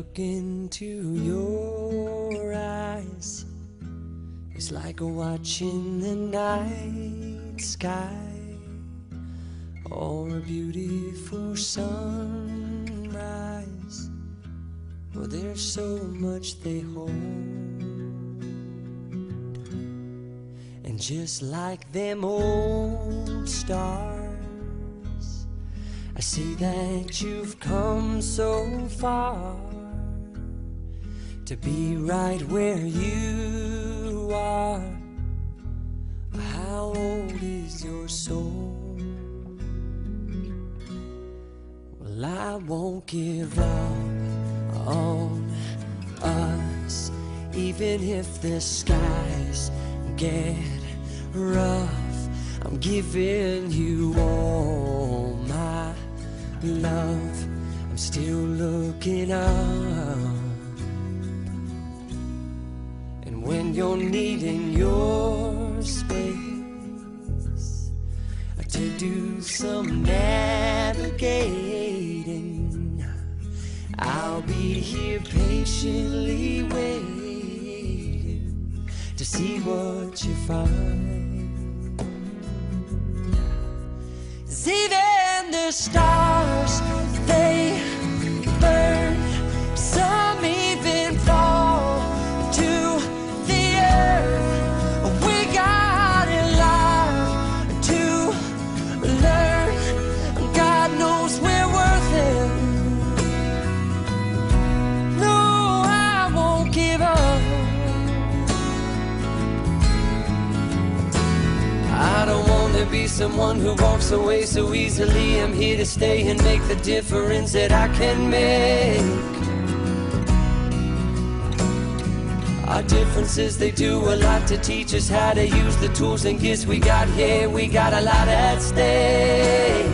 look into your eyes, it's like watching the night sky or a beautiful sunrise. Well, there's so much they hold, and just like them old stars, I see that you've come so far to be right where you are. How old is your soul? Well, I won't give up on us, even if the skies get rough. I'm giving you all my love. I'm still looking up, and when you're needing your space to do some navigating, I'll be here patiently waiting to see what you find. 'Cause even the stars, they burn, some even fall to the earth. We got a lot to learn. God knows we're worth it. No, I won't give up. I don't want to be someone who walks away so easily. I'm here to stay and make the difference that I can make. Our differences, they do a lot to teach us how to use the tools and gifts we got here. We got a lot at stake.